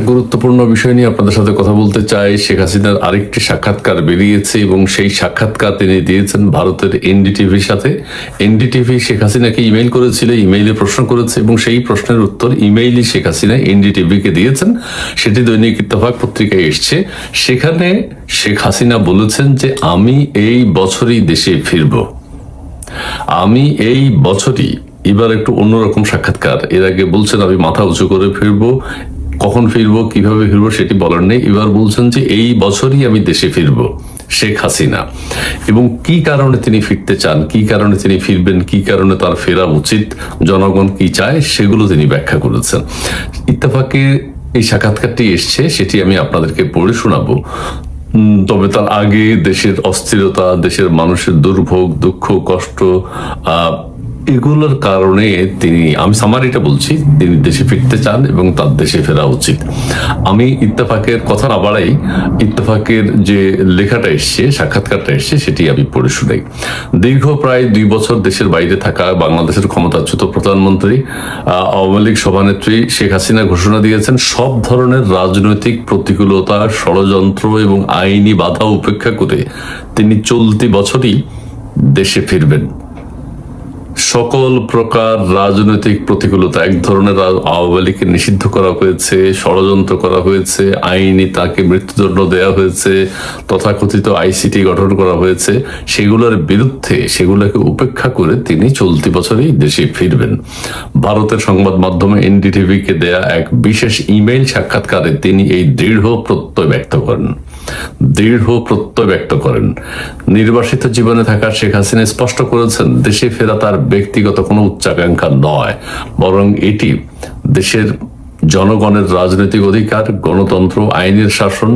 গুরুত্বপূর্ণ বিষয় নিয়ে আপনাদের সাথে কথা বলতে চাই। শেখ হাসিনার আরেকটি সাক্ষাৎকার বেরিয়েছে এবং সেই সাক্ষাৎকার তিনি দিয়েছেন ভারতের এনডিটিভির সাথে। এনডিটিভি শেখ হাসিনাকে ইমেইল করেছিল, ইমেইলে প্রশ্ন করেছে এবং সেই প্রশ্নের উত্তর ইমেইলই শেখ হাসিনা এনডিটিভিকে দিয়েছেন। সেটি দৈনিক ইত্তেফাক পত্রিকায় এসছে। সেখানে শেখ হাসিনা বলেছেন যে আমি এই বছরই দেশে ফিরব, আমি এই বছরই। এবার একটু অন্যরকম সাক্ষাৎকার। এর আগে বলছেন আমি মাথা উঁচু করে ফিরবো, কখন ফিরবো কিভাবে ফিরবো সেটি বলার নেই। এবার বলছেন যে এই বছরই আমি দেশে ফিরবো শেখ হাসিনা। এবং কি কারণে তিনি ফিরতে চান, কি কারণে তিনি ফিরবেন, কি কারণে তার ফেরা উচিত, জনগণ কি চায় সেগুলো তিনি ব্যাখ্যা করেছেন। ইত্তেফাকে এই সাক্ষাৎকারটি এসছে, সেটি আমি আপনাদেরকে পড়ে শোনাবো। তবে তার আগে দেশের অস্থিরতা, দেশের মানুষের দুর্ভোগ, দুঃখ, কষ্ট, এগুলোর কারণে তিনি, আমি সামারিটা বলছি, তিনি দেশে ফিরতে চান এবং তার দেশে ফেরা উচিত। আমি ইত্তেফাকের কথা না বাড়াই, ইত্তেফাকের যে লেখাটা এসছে, সাক্ষাৎকারটা এসছে, সেটি আমি পড়ে শুনাই। দীর্ঘ প্রায় 2 বছর দেশের বাইরে থাকা বাংলাদেশের ক্ষমতাচ্যুত প্রধানমন্ত্রী আওয়ামী লীগ সভানেত্রী শেখ হাসিনা ঘোষণা দিয়েছেন সব ধরনের রাজনৈতিক প্রতিকূলতা, ষড়যন্ত্র এবং আইনি বাধা উপেক্ষা করে তিনি চলতি বছরই দেশে ফিরবেন। সকল প্রকার রাজনৈতিক প্রতিকূলতা, এক ধরনের আওয়ামী লীগকে নিষিদ্ধ করা হয়েছে, ষড়যন্ত্র করা হয়েছে, আইনি তাকে মৃত্যুদণ্ড দেওয়া হয়েছে, তথাকথিত আইসিটি গঠন করা হয়েছে, সেগুলোর বিরুদ্ধে, সেগুলোকে উপেক্ষা করে তিনি চলতি বছরেই দেশে ফিরবেন। ভারতের সংবাদ মাধ্যমে এনডিটিভিকে দেয়া এক বিশেষ ইমেইল সাক্ষাৎকারে তিনি এই দৃঢ় প্রত্যয় ব্যক্ত করেন। নির্বাসিত জীবনে থাকা শেখ হাসিনা স্পষ্ট করেছেন দেশে ফেরা তার ব্যক্তিগত কোনো উচ্চাকাঙ্ক্ষা নয়, বরং এটি দেশের জনগণের রাজনৈতিক অধিকার, গণতন্ত্র, আইনের শাসন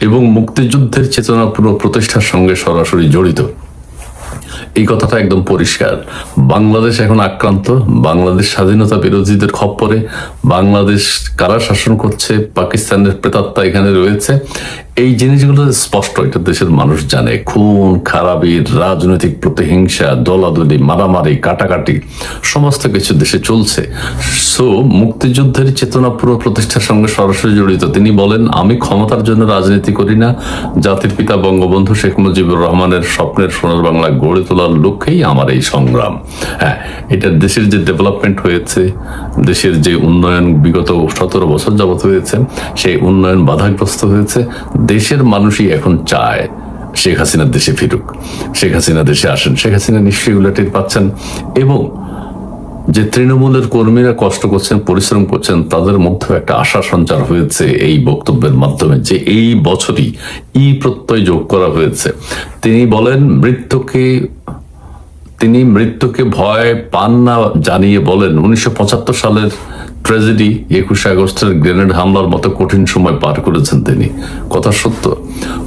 এবং মুক্তিযুদ্ধের চেতনাপূর্ণ প্রতিষ্ঠার সঙ্গে সরাসরি জড়িত। এই কথাটা একদম পরিষ্কার। বাংলাদেশ এখন আক্রান্ত, বাংলাদেশ স্বাধীনতা বিরোধীদের খপ্পরে, বাংলাদেশ কারা শাসন করছে, পাকিস্তানের প্রেতাত্মা এখানে রয়েছে। এই জিনিসগুলো স্পষ্ট, এটা দেশের মানুষ জানে। খুন খারাপি, রাজনৈতিক প্রতিহিংসা, দলাদলি, মারামারি, কাটাকাটি, সমস্ত কিছু দেশে চলছে। সো মুক্তিযুদ্ধের চেতনা পুরো প্রতিষ্ঠার সঙ্গে সরাসরি জড়িত। তিনি বলেন আমি ক্ষমতার জন্য রাজনীতি করি না, জাতির পিতা বঙ্গবন্ধু শেখ মুজিবুর রহমানের স্বপ্নের সোনার বাংলা গড়ে তোলার লক্ষ্যেই আমার এই সংগ্রাম। হ্যাঁ, এটা দেশের যে ডেভেলপমেন্ট হয়েছে, দেশের যে উন্নয়ন বিগত 17 বছর যাবত হয়েছে, সেই উন্নয়ন বাধাগ্রস্ত হয়েছে। দেশের মানুষই এখন চায় শেখ হাসিনা দেশে ফিরুক, শেখ হাসিনা দেশে আসেন। শেখ হাসিনা নিশ্চয়ই এগুলো টের পাচ্ছেন এবং যে তৃণমূলের কর্মীরা কষ্ট করছেন, পরিশ্রম করছেন, তাদের মধ্যে একটা আশা সঞ্চার হয়েছে এই বক্তব্যের মাধ্যমে যে এই বছরই প্রত্যয় যোগ করা হয়েছে। তিনি বলেন তিনি মৃত্যুকে ভয় পান না জানিয়ে বলেন 1975 সালের ট্র্যাজেডি, 21শে আগস্টের গ্রেনেড হামলার মতো কঠিন সময় পার করেছেন তিনি। কথা সত্য।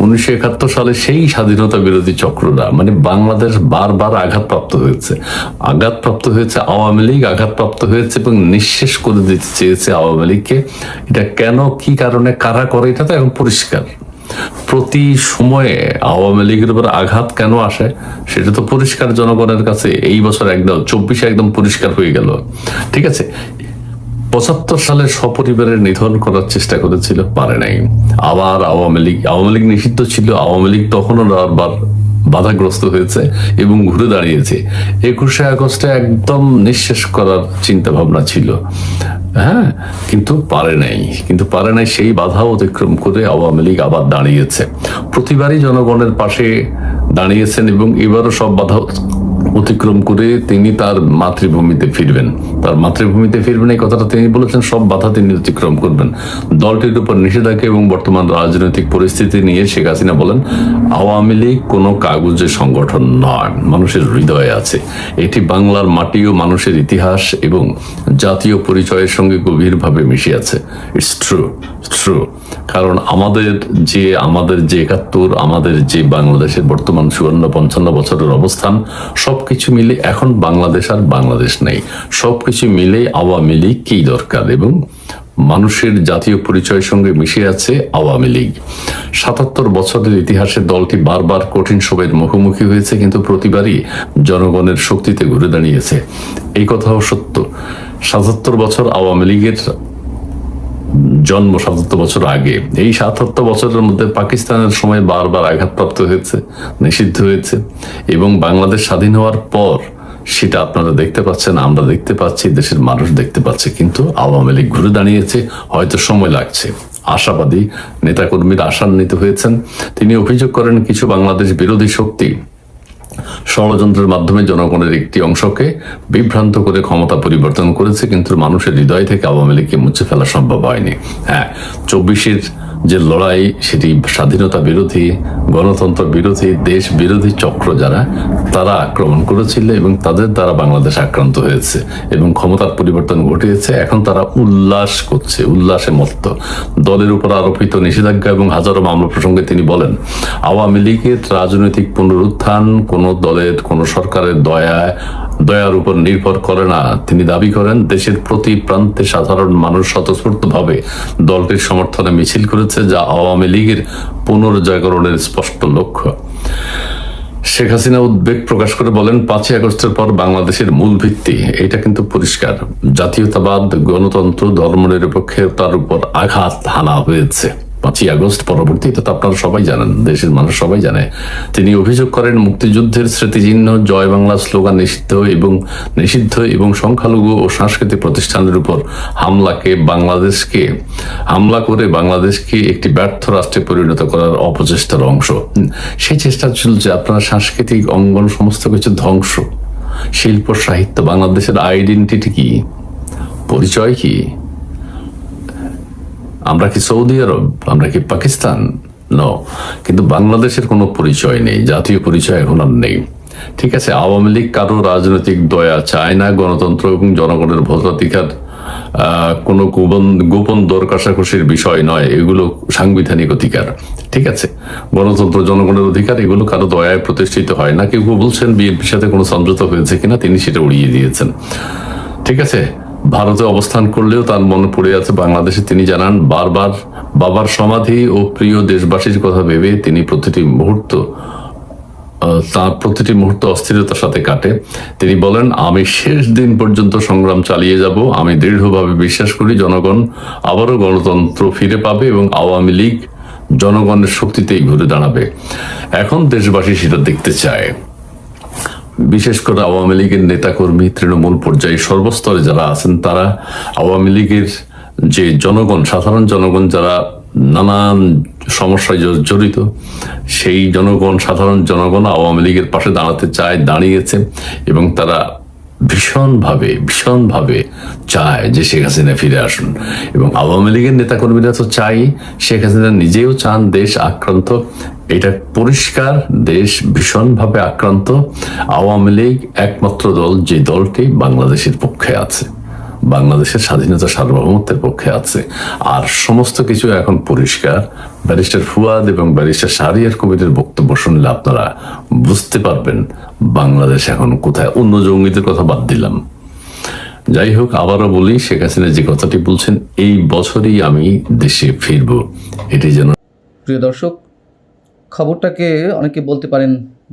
1971 সালে সেই স্বাধীনতা বিরোধী চক্ররা, মানে বাংলাদেশ বারবার আঘাতপ্রাপ্ত হয়েছে আওয়ামী লীগ, আঘাতপ্রাপ্ত হয়েছে এবং নিঃশেষ করে দিতে চেয়েছে আওয়ামী লীগকে। এটা কেন, কি কারণে, কারা করে, এটা তো এখন পরিষ্কার। প্রতি সময়ে আওয়ামী লীগের উপর আঘাত কেন আসে সেটা তো পরিষ্কার জনগণের কাছে। এই বছর একদম 24 একদম পরিষ্কার হয়ে গেল। ঠিক আছে, 75 সালে সপরিবারের নিধন করার চেষ্টা করেছিল, পারে নাই। আবার আওয়ামী লীগ নিষিদ্ধ ছিল, আওয়ামী লীগ তখনও বারবার বাধাগ্রস্ত হয়েছে এবং ঘুরে দাঁড়িয়েছে। 21শে আগস্টে একদম নিঃশেষ করার চিন্তা ভাবনা ছিল, হ্যাঁ, কিন্তু পারে নাই। সেই বাধা অতিক্রম করে আওয়ামী লীগ আবার দাঁড়িয়েছে। প্রতিবারই জনগণের পাশে দাঁড়িয়েছেন এবং এবারও সব বাধা অতিক্রম করে তিনি তার মাতৃভূমিতে ফিরবেন। এই কথাটা তিনি বলেছেন, সব বাধা তিনি অতিক্রম করবেন। দলটির উপর নিষেধাজ্ঞা এবং বর্তমান রাজনৈতিক পরিস্থিতি নিয়ে শেখ হাসিনা বলেন আওয়ামী লীগ কোনো কাগজের সংগঠন নয়, মানুষের হৃদয়ে আছে। এটি বাংলার মাটি ও মানুষের ইতিহাস এবং জাতীয় পরিচয়ের সঙ্গে গভীরভাবে মিশে আছে। It's true. কারণ আমাদের যে 71, আমাদের যে বাংলাদেশের বর্তমান 54-55 বছরের অবস্থান, সবকিছু মিলে এখন বাংলাদেশ আর বাংলাদেশ নেই। সবকিছু মিলে আওয়ামী লীগ কি দরকার এবং মানুষের জাতীয় পরিচয়ের সঙ্গে মিশে আছে আওয়ামী লীগ। 77 বছরের ইতিহাসে দলটি বারবার কঠিন সময়ের মুখোমুখি হয়েছে, কিন্তু প্রতিবারই জনগণের শক্তিতে ঘুরে দাঁড়িয়েছে। এই কথাও সত্য। 77 বছর আওয়ামী লীগের জন্ম ৭৭ বছর আগে। এই ৭৭ বছরের মধ্যে পাকিস্তানের সময় বারবার আঘাতপ্রাপ্ত হয়েছে, নিষিদ্ধ হয়েছে, এবং বাংলাদেশ স্বাধীন হওয়ার পর সেটা আপনারা দেখতে পাচ্ছেন, আমরা দেখতে পাচ্ছি, দেশের মানুষ দেখতে পাচ্ছে। কিন্তু আওয়ামী লীগ ঘুরে দাঁড়িয়েছে, হয়তো সময় লাগছে। আশাবাদী নেতাকর্মীরা আশান্বিত হয়েছেন। তিনি অভিযোগ করেন কিছু বাংলাদেশ বিরোধী শক্তি ষড়যন্ত্রের মাধ্যমে জনগণের একটি অংশকে বিভ্রান্ত করে ক্ষমতা পরিবর্তন করেছে, কিন্তু মানুষের হৃদয় থেকে আওয়ামী লীগকে মুছে ফেলা সম্ভব হয়নি। হ্যাঁ, ২৪-এর যে লড়াই, সেটি স্বাধীনতা বিরোধী, গণতন্ত্র বিরোধী, দেশ বিরোধী চক্র যারা, তারা আক্রমণ করেছিল এবং তাদের দ্বারা বাংলাদেশ আক্রান্ত হয়েছে এবং ক্ষমতার পরিবর্তন ঘটিয়েছে। এখন তারা উল্লাস করছে, উল্লাসে মত্ত। দলের উপর আরোপিত নিষেধাজ্ঞা এবং হাজারো মামলা প্রসঙ্গে তিনি বলেন, আওয়ামী লীগের রাজনৈতিক পুনরুত্থান কোন দলের, কোন সরকারের দয়ার উপর নির্ভর করে না। তিনি দাবি করেন, দেশের প্রতি প্রান্তে সাধারণ মানুষ স্বতঃস্ফূর্তভাবে দলটির সমর্থনে মিছিল করেছে, যা আওয়ামী লীগের পুনর্জাগরণের স্পষ্ট লক্ষ্য। শেখ হাসিনা উদ্বেগ প্রকাশ করে বলেন, ৫ই আগস্টের পর বাংলাদেশের মূল ভিত্তি, এটা কিন্তু পরিষ্কার, জাতীয়তাবাদ, গণতন্ত্র, ধর্মনিরপেক্ষতার উপর আঘাত হানা হয়েছে। ৫ই আগস্ট পরবর্তীতে তো আপনারা সবাই জানেন, দেশের মানুষ সবাই জানে। তিনি অভিযোগ করেন, মুক্তিযুদ্ধের স্মৃতিচিহ্ন জয় বাংলা স্লোগান নিষিদ্ধ এবং সংখ্যালঘু ও সাংস্কৃতিক প্রতিষ্ঠানের উপর হামলা করে বাংলাদেশকে একটি ব্যর্থ রাষ্ট্রে পরিণত করার অপচেষ্টার অংশ। সেই চেষ্টা চলছে। আপনার সাংস্কৃতিক অঙ্গন সমস্ত কিছু ধ্বংস, শিল্প সাহিত্য, বাংলাদেশের আইডেন্টিটি কি, পরিচয় কি? আমরা কি সৌদি আরব? আমরা কি পাকিস্তান? নো। কিন্তু বাংলাদেশের কোনো পরিচয় নেই, জাতীয় পরিচয় এখন আর নেই। ঠিক আছে, আওয়ামী লীগ কারো রাজনৈতিক দয়া চায় না। গণতন্ত্র এবং জনগণের ভোটাধিকার কোনো গোপন দর কষাকষির বিষয় নয়, এগুলো সাংবিধানিক অধিকার। ঠিক আছে, গণতন্ত্র, জনগণের অধিকার, এগুলো কারো দয়ায় প্রতিষ্ঠিত হয় না। কেউ বলছেন বিএনপির সাথে কোনো সমঝোতা হয়েছে কিনা, তিনি সেটা উড়িয়ে দিয়েছেন। ঠিক আছে, ভারতে অবস্থান করলেও তার মনে পড়ে আছে বাংলাদেশে। তিনি জানান, বারবার বাবার সমাধি ও প্রিয় দেশবাসীর কথা ভেবে তিনি তার প্রতিটি মুহূর্ত অস্থিরতার সাথে কাটে। তিনি বলেন, আমি শেষ দিন পর্যন্ত সংগ্রাম চালিয়ে যাব। আমি দৃঢ়ভাবে বিশ্বাস করি জনগণ আবারও গণতন্ত্র ফিরে পাবে এবং আওয়ামী লীগ জনগণের শক্তিতেই ঘুরে দাঁড়াবে। এখন দেশবাসী সেটা দেখতে চায়। বিশেষ করে আওয়ামী লীগের নেতাকর্মী, তৃণমূল পর্যায়ে সর্বস্তরে যারা আছেন, তারা আওয়ামী লীগের যে জনগণ, সাধারণ জনগণ যারা নানান সমস্যায় জড়িত, সেই সাধারণ জনগণ আওয়ামী লীগের পাশে দাঁড়াতে চায়, দাঁড়িয়েছে, এবং তারা ভীষণভাবে চায় যে শেখ হাসিনা ফিরে আসুন। এবং আওয়ামী লীগের নেতাকর্মীরা তো চাই, শেখ হাসিনা নিজেও চান। দেশ আক্রান্ত, এটা পরিষ্কার, দেশ ভীষণভাবে আক্রান্ত। আওয়ামী লীগ একমাত্র দল যে দলটি বাংলাদেশের পক্ষে আছে, বাংলাদেশের স্বাধীনতা সার্বভৌমত্বের পক্ষে আছে। আর সমস্ত কিছু এখন পরিষ্কার। ব্যারিস্টার ফুয়াদ এবং ব্যারিস্টার শাহরিয়ার কবিরের বক্তব্য শুনলে আপনারা বুঝতে পারবেন বাংলাদেশ এখন কোথায়। অন্য জঙ্গিদের কথা বাদ দিলাম। যাই হোক, আবারও বলি, শেখ হাসিনা যে কথাটি বলছেন, এই বছরই আমি দেশে ফিরব, এটি যেন। প্রিয় দর্শক, খবরটাকে অনেকে বলতে পারেন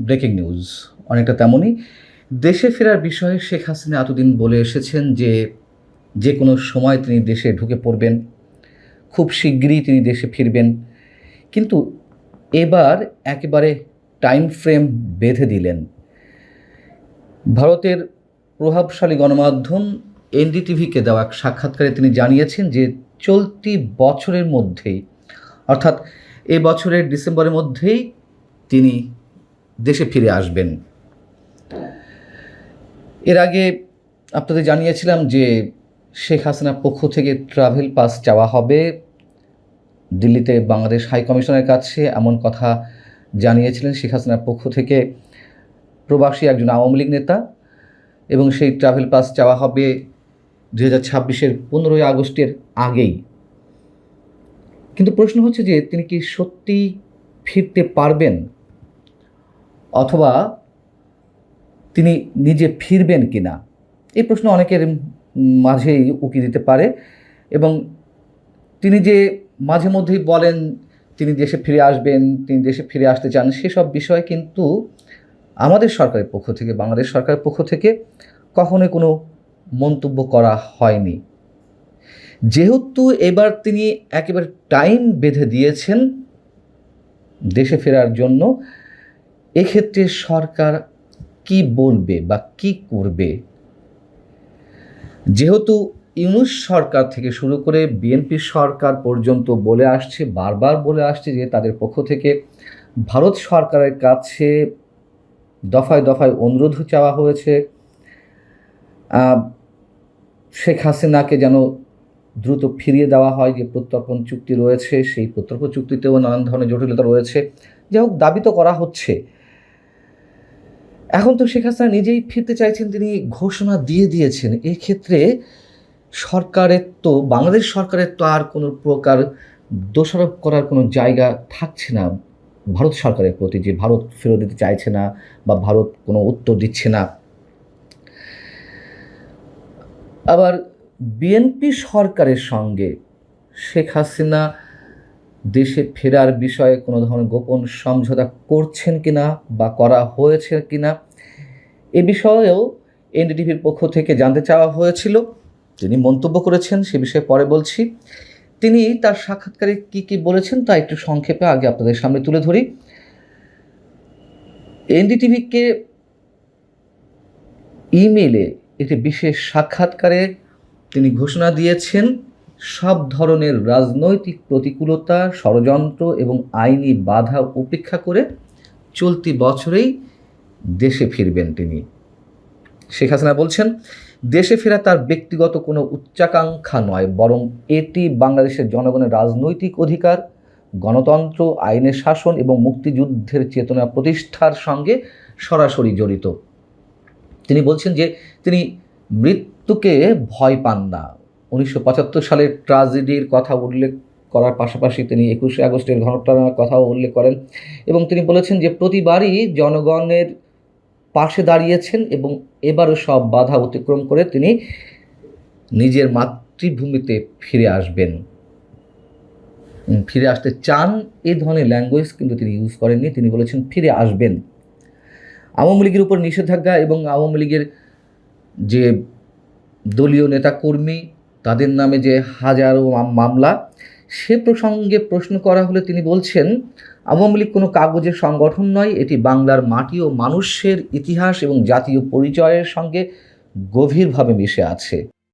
ব্রেকিং নিউজ, অনেকটা তেমনই। দেশে ফেরার বিষয়ে শেখ হাসিনা এতদিন বলে এসেছেন যে কোনো সময় তিনি দেশে ঢুকে পড়বেন, খুব শিগগিরই তিনি দেশে ফিরবেন। কিন্তু এবার একেবারে টাইম ফ্রেম বেঁধে দিলেন। ভারতের প্রভাবশালী গণমাধ্যম এনডিটিভিকে দেওয়া এক সাক্ষাৎকারে তিনি জানিয়েছেন যে চলতি বছরের মধ্যেই, অর্থাৎ এ বছরের ডিসেম্বরের মধ্যেই তিনি দেশে ফিরে আসবেন। এর আগে আপনাদের জানিয়েছিলাম যে শেখ হাসিনার পক্ষ থেকে ট্রাভেল পাস চাওয়া হবে দিল্লিতে বাংলাদেশ হাই কমিশনের কাছে, এমন কথা জানিয়েছিলেন শেখ হাসিনার পক্ষ থেকে প্রবাসী একজন আওয়ামী লীগ নেতা। এবং সেই ট্রাভেল পাস চাওয়া হবে 2026-এর 15ই আগস্টের আগেই। কিন্তু প্রশ্ন হচ্ছে যে তিনি কি সত্যি ফিরতে পারবেন, অথবা তিনি নিজে ফিরবেন কিনা, এই প্রশ্ন অনেকের মাঝেই উকি দিতে পারে। এবং তিনি যে মাঝে মধ্যেই বলেন তিনি দেশে ফিরে আসবেন, তিনি দেশে ফিরে আসতে চান, সেসব বিষয়ে কিন্তু আমাদের সরকারের পক্ষ থেকে, বাংলাদেশ সরকারের পক্ষ থেকে কখনোই কোনো মন্তব্য করা হয়নি। যেহেতু এবার তিনি একেবারে টাইম বেঁধে দিয়েছেন দেশে ফেরার জন্য, এক্ষেত্রে সরকার কি বলবে বা কি করবে? যেহেতু ইউনূস সরকার থেকে শুরু করে বিএনপি সরকার পর্যন্ত বলে আসছে, বারবার বলে আসছে যে তাদের পক্ষ থেকে ভারত সরকারের কাছে দফায় দফায় অনুরোধ চাওয়া হয়েছে শেখ হাসিনাকে যেন দ্রুত ফিরিয়ে দেওয়া হয়। যে প্রত্যর্পণ চুক্তি রয়েছে, সেই প্রত্যর্পণ চুক্তিতেও নানান ধরনের জটিলতা রয়েছে। যাই হোক, দাবি তো করা হচ্ছে। এখন তো শেখ হাসিনা নিজেই ফিরতে চাইছেন, তিনি ঘোষণা দিয়ে দিয়েছেন। এক্ষেত্রে সরকারের তো, বাংলাদেশ সরকারের তো আর কোনো প্রকার দোষারোপ করার কোনো জায়গা থাকছে না ভারত সরকারের প্রতি, যে ভারত ফেরত দিতে চাইছে না বা ভারত কোনো উত্তর দিচ্ছে না। আবার বিএনপি সরকারের সঙ্গে শেখ হাসিনা দেশে ফেরার বিষয়ে কোনো ধরনের গোপন সমঝোতা করছেন কিনা বা করা হয়েছে কিনা, এ বিষয়েও এনডিটিভির পক্ষ থেকে জানতে চাওয়া হয়েছিল। তিনি মন্তব্য করেছেন, সে বিষয়ে পরে বলছি। তিনি তার সাক্ষাৎকারে কি কি বলেছেন তা একটু সংক্ষেপে আগে আপনাদের সামনে তুলে ধরি। এনডিটিভিকে ইমেইলে একটি বিশেষ সাক্ষাৎকারে তিনি ঘোষণা দিয়েছেন সব ধরনের রাজনৈতিক প্রতিকূলতা, ষড়যন্ত্র এবং আইনি বাধা উপেক্ষা করে চলতি বছরেই দেশে ফিরবেন তিনি। শেখ হাসিনা বলছেন, দেশে ফেরা তার ব্যক্তিগত কোনো উচ্চাকাঙ্ক্ষা নয়, বরং এটি বাংলাদেশের জনগণের রাজনৈতিক অধিকার, গণতন্ত্র, আইনের শাসন এবং মুক্তিযুদ্ধের চেতনা প্রতিষ্ঠার সঙ্গে সরাসরি জড়িত। তিনি বলছেন যে তিনি মৃত্যুকে ভয় পান না। 1975 সালের ট্র্যাজেডির কথা উল্লেখ করার পাশাপাশি তিনি 21শে আগস্টের ঘটনার কথাও উল্লেখ করেন এবং তিনি বলেছেন যে প্রতিবারই জনগণের পাশে দাঁড়িয়েছেন এবং এবারও সব বাধা অতিক্রম করে তিনি নিজের মাতৃভূমিতে ফিরে আসবেন, ফিরে আসতে চান। এই ধরনের ল্যাঙ্গুয়েজ কিন্তু তিনি ইউজ করেননি, তিনি বলেছেন ফিরে আসবেন। আওয়ামী লীগের উপর নিষেধাজ্ঞা এবং আওয়ামী লীগের যে দলীয় নেতাকর্মী, তাদের নামে যে হাজারো মামলা, সে প্রসঙ্গে প্রশ্ন করা হলে তিনি বলছেন, আওয়ামী লীগ কোনো কাগজের সংগঠন নয়, এটি বাংলার মাটি ও মানুষের ইতিহাস এবং জাতীয় পরিচয়ের সঙ্গে গভীরভাবে মিশে আছে।